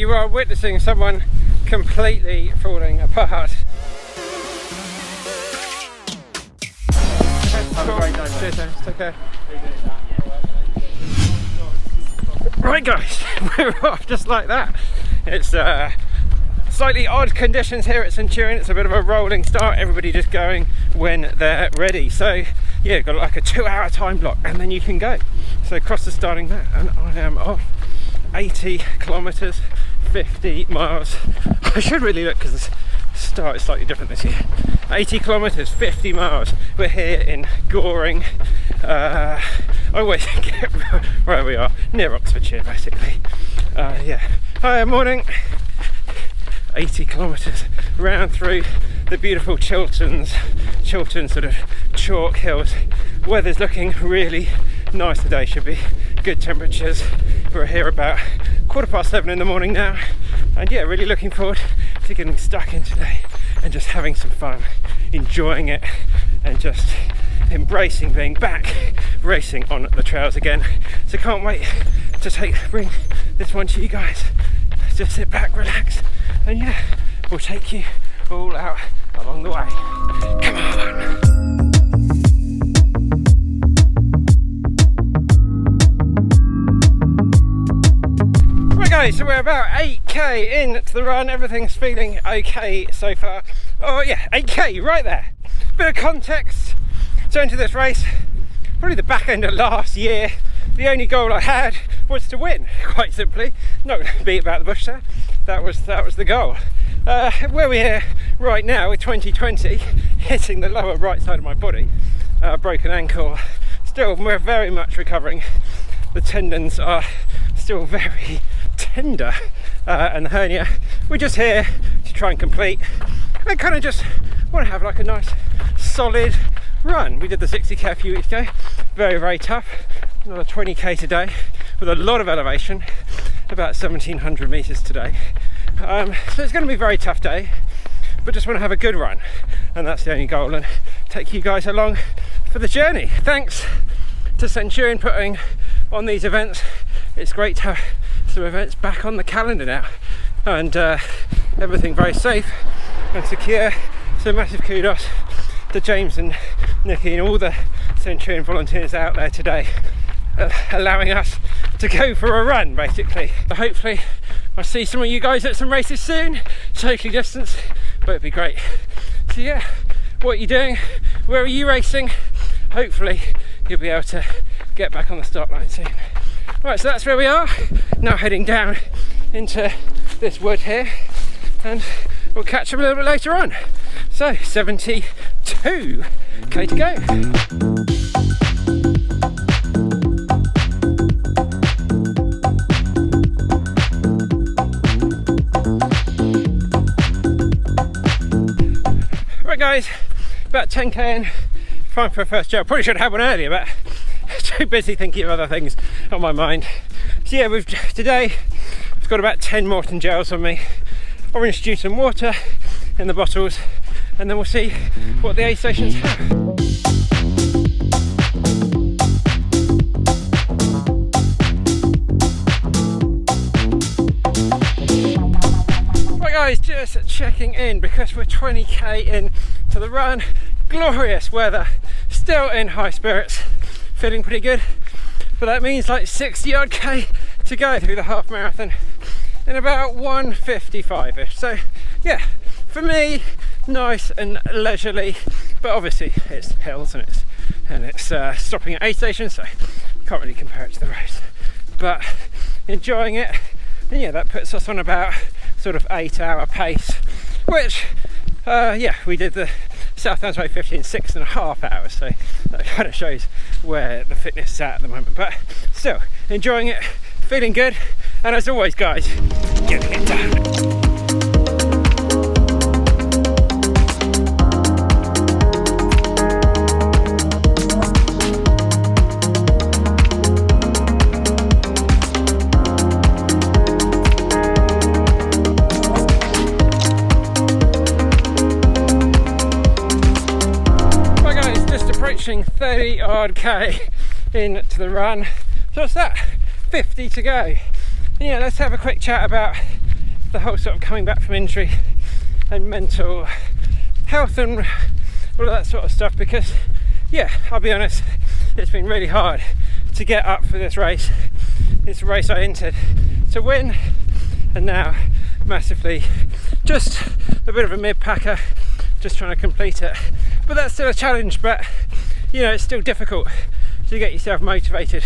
you are witnessing someone completely falling apart. Cheers, take care. Right guys, we're off just like that. It's slightly odd conditions here at Centurion. It's a bit of a rolling start, everybody just going when they're ready. So yeah, got like a 2-hour time block and then you can go. So across the starting there, and I am off 80 kilometers, 50 miles. I should really look because the start is slightly different this year. 80 kilometers, 50 miles. We're here in Goring. I always get where we are, near Oxfordshire basically. Yeah, hi, morning. 80 kilometers round through the beautiful Chiltern sort of chalk hills. Weather's looking really nice today, should be good temperatures. We're here about 7:15 in the morning now, and yeah, really looking forward to getting stuck in today and just having some fun, enjoying it, and just embracing being back racing on the trails again. So can't wait to bring this one to you guys. Just sit back, relax, and yeah, we'll take you all out along the way. Come on. Right guys, so we're about 8k into the run. Everything's feeling okay so far. Oh yeah, 8k right there. Bit of context. So into this race, probably the back end of last year, the only goal I had was to win, quite simply. Not going to beat about the bush there. That was the goal. Where we're here right now with 2020, hitting the lower right side of my body, broken ankle. Still, we're very much recovering. The tendons are still very tender, and the hernia. We're just here to try and complete. I kind of just want to have like a nice solid run. We did the 60k a few weeks ago, very, very tough. Another 20k today with a lot of elevation, about 1700 meters today. So it's going to be a very tough day, but just want to have a good run, and that's the only goal, and take you guys along for the journey. Thanks to Centurion putting on these events. It's great to have some events back on the calendar now, and everything very safe and secure. So massive kudos to James and Nikki and all the Centurion volunteers out there today, allowing us to go for a run basically. So hopefully I'll see some of you guys at some races soon, socially distanced, but it'd be great. So yeah, what are you doing? Where are you racing? Hopefully you'll be able to get back on the start line soon. Right, so that's where we are. Now heading down into this wood here, and we'll catch up a little bit later on. So 72k to go. Right guys, about 10k in, fine for a first gel. Probably should have had one earlier, but too busy thinking of other things on my mind. So yeah, today I've got about 10 Morton gels on me, orange juice and water in the bottles, and then we'll see what the aid stations have. Right guys, just checking in because we're 20k in to the run. Glorious weather, still in high spirits, feeling pretty good, but that means like 60 odd k to go through the half marathon in about 1:55ish. So yeah, for me, nice and leisurely, but obviously it's hills and it's stopping at aid stations, so can't really compare it to the race, but enjoying it. And yeah, that puts us on about sort of 8-hour pace, which yeah, we did the South Downs Way 50 in 6.5 hours, so that kind of shows where the fitness is at the moment, but still enjoying it, feeling good, and as always guys, getting it done. Approaching 30 odd k into the run, so what's that, 50 to go. And yeah, let's have a quick chat about the whole sort of coming back from injury and mental health and all of that sort of stuff, because yeah, I'll be honest, it's been really hard to get up for this race. It's a race I entered to win, and now massively just a bit of a mid-packer, just trying to complete it. But that's still a challenge, but you know, it's still difficult to get yourself motivated,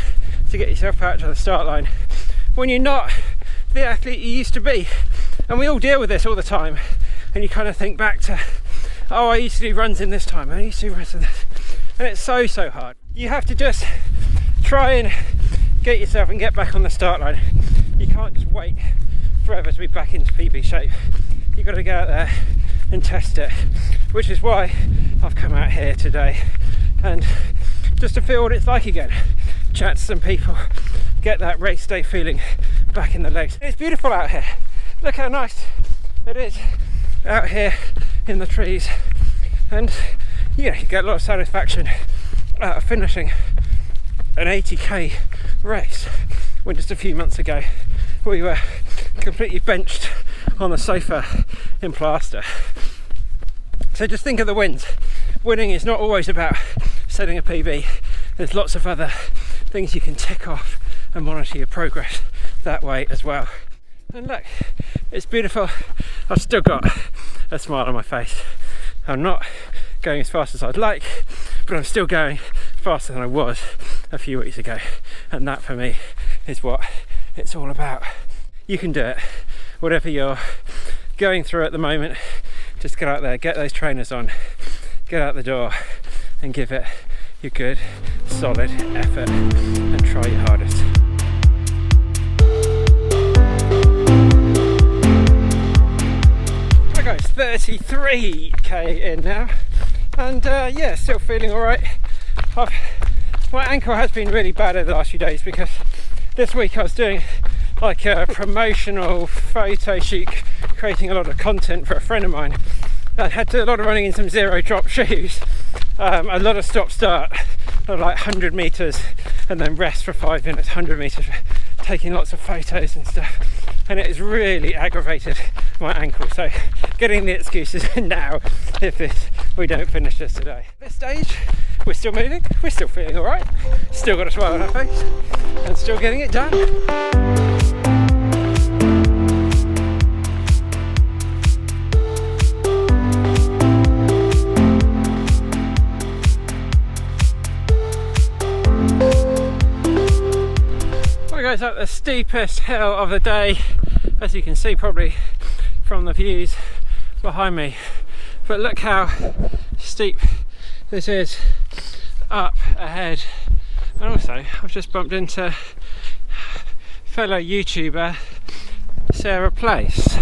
to get yourself out to the start line when you're not the athlete you used to be. And we all deal with this all the time, and you kind of think back to, oh, I used to do runs in this time, I used to do runs in this, and it's so hard. You have to just try and get yourself and get back on the start line. You can't just wait forever to be back into PB shape. You've got to go out there and test it, which is why I've come out here today, and just to feel what it's like again, chat to some people, get that race day feeling back in the legs. It's beautiful out here. Look how nice it is out here in the trees, and you get a lot of satisfaction out of finishing an 80k race, when just a few months ago we were completely benched on the sofa in plaster. So just think of the wins. Winning is not always about setting a PB. There's lots of other things you can tick off and monitor your progress that way as well. And look, it's beautiful. I've still got a smile on my face. I'm not going as fast as I'd like, but I'm still going faster than I was a few weeks ago, and that for me is what it's all about. You can do it, whatever you're going through at the moment. Just get out there, get those trainers on, get out the door and give it your good solid effort and try your hardest. Right guys, 33k in now, and yeah, still feeling alright. My ankle has been really bad over the last few days, because this week I was doing like a promotional photo shoot, creating a lot of content for a friend of mine. I had to do a lot of running in some zero drop shoes, a lot of stop start, like 100 meters and then rest for 5 minutes, 100 meters, taking lots of photos and stuff, and it has really aggravated my ankle. So getting the excuses now if we don't finish this today. At this stage we're still moving, we're still feeling alright, still got a smile on our face and still getting it done. Goes up the steepest hill of the day, as you can see probably from the views behind me, but look how steep this is up ahead. And also I've just bumped into fellow YouTuber Sarah Place.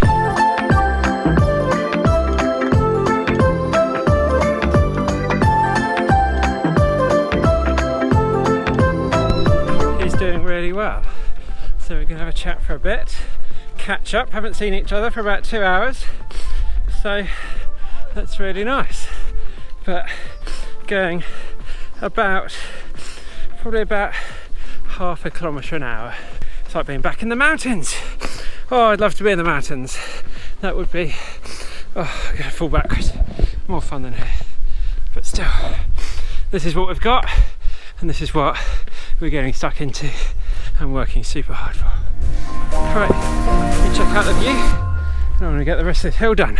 Doing really well, so we're gonna have a chat for a bit, catch up. Haven't seen each other for about 2 hours, so that's really nice. But going probably about half a kilometre an hour. It's like being back in the mountains. Oh, I'd love to be in the mountains. That would be, oh, I'm gonna fall backwards. More fun than here, but still, this is what we've got, and this is what we're getting stuck into and working super hard for. Right, you check out the view, and I'm going to get the rest of this hill done.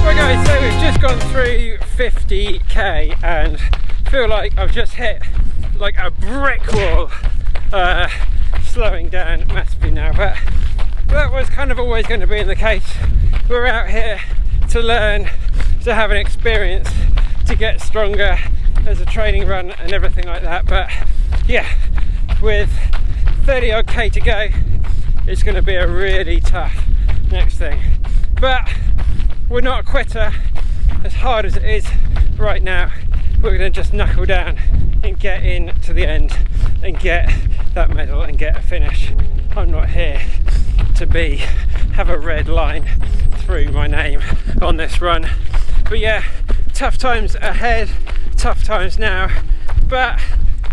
Right guys, so we've just gone through 50k and feel like I've just hit like a brick wall, slowing down massively now, but that was kind of always going to be the case. We're out here to learn, to have an experience, to get stronger as a training run and everything like that. But yeah, with 30 odd k to go, it's going to be a really tough next thing. But we're not a quitter. As hard as it is right now, we're going to just knuckle down and get in to the end and get that medal and get a finish. I'm not here to have a red line through my name on this run, but yeah, tough times ahead. tough times now, but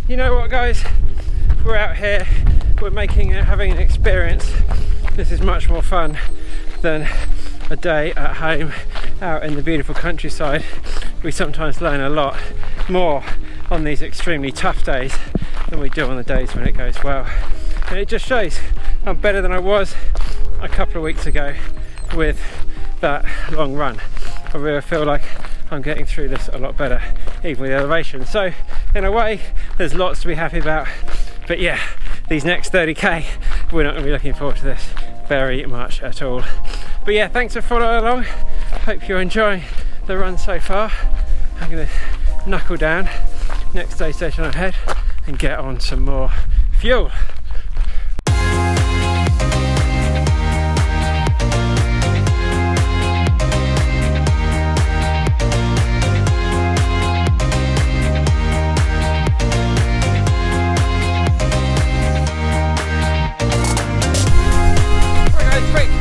you know what guys, we're out here, we're having an experience. This is much more fun than a day at home out in the beautiful countryside. We sometimes learn a lot more on these extremely tough days than we do on the days when it goes well, and it just shows I'm better than I was a couple of weeks ago with that long run. I really feel like I'm getting through this a lot better, even with the elevation. So in a way, there's lots to be happy about, but yeah, these next 30k, we're not going to be looking forward to this very much at all. But yeah, thanks for following along. Hope you're enjoying the run so far. I'm going to knuckle down next aid station ahead and get on some more fuel.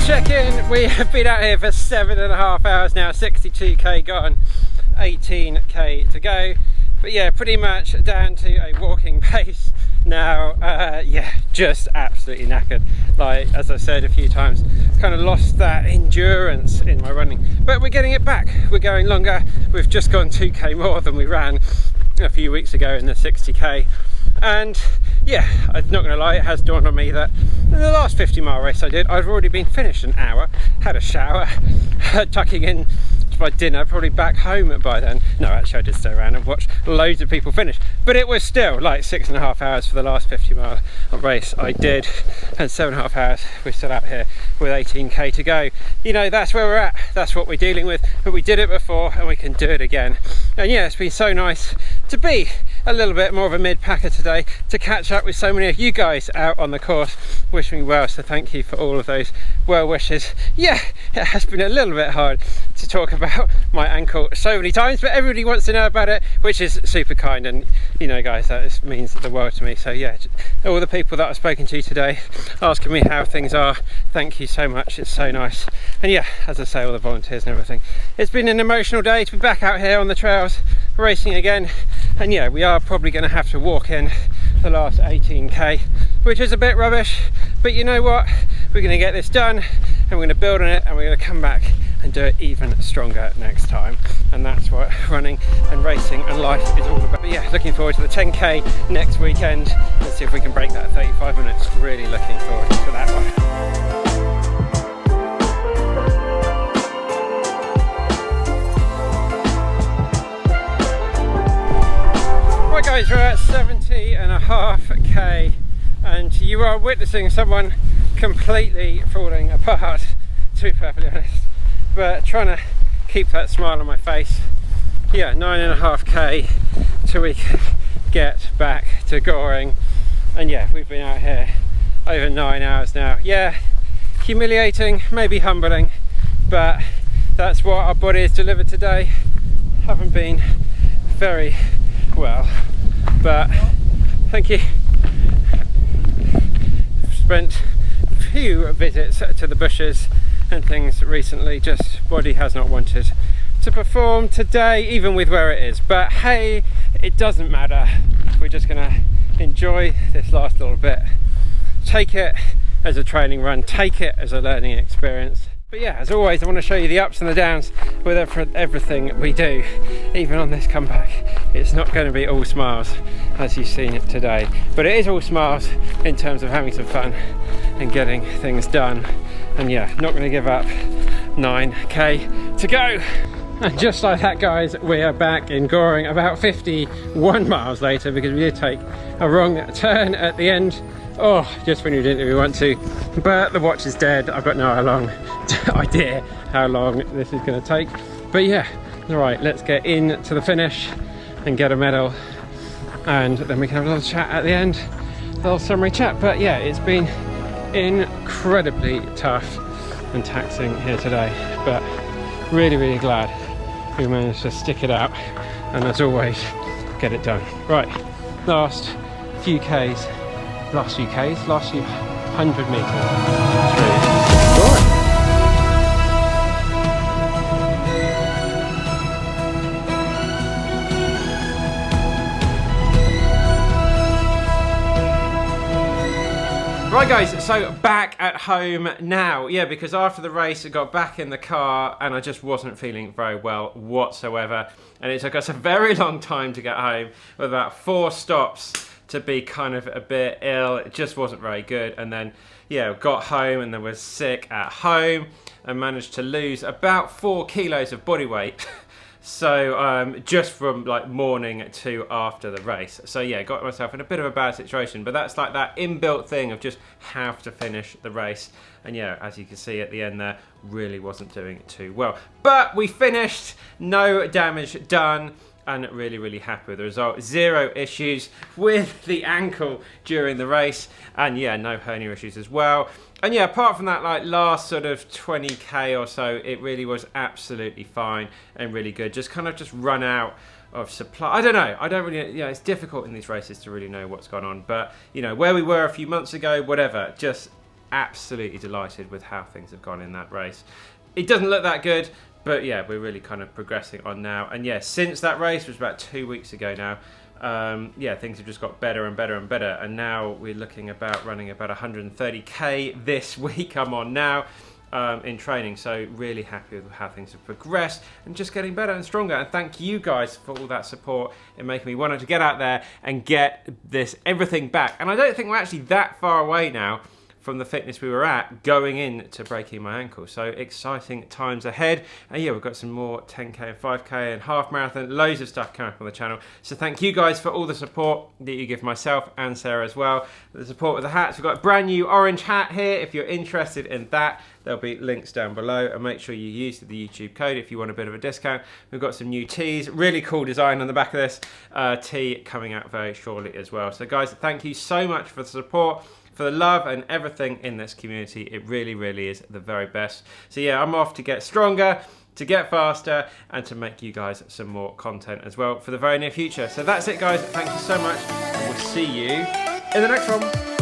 Check in, we have been out here for 7.5 hours now, 62k gone, 18k to go, but yeah, pretty much down to a walking pace now. Yeah, just absolutely knackered. Like, as I said a few times, kind of lost that endurance in my running, but we're getting it back, we're going longer. We've just gone 2k more than we ran a few weeks ago in the 60k, and yeah, I'm not gonna lie, it has dawned on me that in the last 50-mile race I did, I've already been finished an hour, had a shower, tucking in to my dinner, probably back home by then. No, actually I did stay around and watch loads of people finish, but it was still like 6.5 hours for the last 50-mile race I did, and 7.5 hours we're still out here with 18k to go. You know, that's where we're at, that's what we're dealing with, but we did it before and we can do it again. And yeah, it's been so nice to be a little bit more of a mid-packer today, to catch up with so many of you guys out on the course wishing me well, so thank you for all of those well wishes. Yeah, it has been a little bit hard to talk about my ankle so many times, but everybody wants to know about it, which is super kind, and you know guys, that means the world to me. So yeah, all the people that I've spoken to today asking me how things are, thank you so much, it's so nice. And yeah, as I say, all the volunteers and everything, it's been an emotional day to be back out here on the trails racing again. And yeah, we are probably going to have to walk in the last 18k, which is a bit rubbish, but you know what, we're going to get this done and we're going to build on it, and we're going to come back and do it even stronger next time. And that's what running and racing and life is all about. But yeah, looking forward to the 10k next weekend. Let's see if we can break that 35 minutes. Really looking forward to that one. Right guys, we're at 70.5k and you are witnessing someone completely falling apart, to be perfectly honest, but trying to keep that smile on my face. Yeah, 9.5k till we can get back to Goring, and yeah, we've been out here over 9 hours now. Yeah, humiliating, maybe humbling, but that's what our bodies delivered today. Haven't been very well, but thank you. Spent a few visits to the bushes and things recently, just body has not wanted to perform today, even with where it is, but hey, it doesn't matter. We're just gonna enjoy this last little bit, take it as a training run, take it as a learning experience. But yeah, as always, I want to show you the ups and the downs with everything we do. Even on this comeback, it's not going to be all smiles as you've seen it today, but it is all smiles in terms of having some fun and getting things done. And yeah, not going to give up. 9k to go. And just like that guys, we are back in Goring about 51 miles later, because we did take a wrong turn at the end. Oh, just when you didn't really want to, but the watch is dead. I've got no idea how long this is going to take, but yeah, all right, let's get into the finish and get a medal, and then we can have a little chat at the end, a little summary chat. But yeah, it's been incredibly tough and taxing here today, but really glad we managed to stick it out, and as always, get it done. Right, last few 100 meters through Goring. Right guys, so back at home now. Yeah, because after the race I got back in the car and I just wasn't feeling very well whatsoever. And it took us a very long time to get home, with about 4 stops to be kind of a bit ill. It just wasn't very good. And then, yeah, got home and then was sick at home and managed to lose about 4 kilos of body weight. So just from like morning to after the race. So yeah, got myself in a bit of a bad situation, but that's like that inbuilt thing of just have to finish the race. And yeah, as you can see at the end there, really wasn't doing too well. But we finished, no damage done, and really happy with the result. 0 issues with the ankle during the race, and yeah, no hernia issues as well. And yeah, apart from that, like last sort of 20k or so, it really was absolutely fine and really good. Just kind of just run out of supply. I don't know. I don't really, you know, it's difficult in these races to really know what's gone on. But, you know, where we were a few months ago, whatever, just absolutely delighted with how things have gone in that race. It doesn't look that good, but yeah, we're really kind of progressing on now. And yeah, since that race, which was about 2 weeks ago now, yeah, things have just got better and better and better. And now we're looking about running about 130k this week I'm on now in training. So really happy with how things have progressed and just getting better and stronger. And thank you guys for all that support in making me want to get out there and get this everything back. And I don't think we're actually that far away now from the fitness we were at going in to breaking my ankle. So exciting times ahead. And yeah, we've got some more 10k and 5k and half marathon, loads of stuff coming up on the channel. So thank you guys for all the support that you give myself and Sarah as well. The support with the hats. We've got a brand new orange hat here. If you're interested in that, there'll be links down below, and make sure you use the YouTube code if you want a bit of a discount. We've got some new tees, really cool design on the back of this tee coming out very shortly as well. So guys, thank you so much for the support, for the love and everything in this community. It really is the very best. So yeah, I'm off to get stronger, to get faster, and to make you guys some more content as well for the very near future. So that's it guys, thank you so much, and we'll see you in the next one.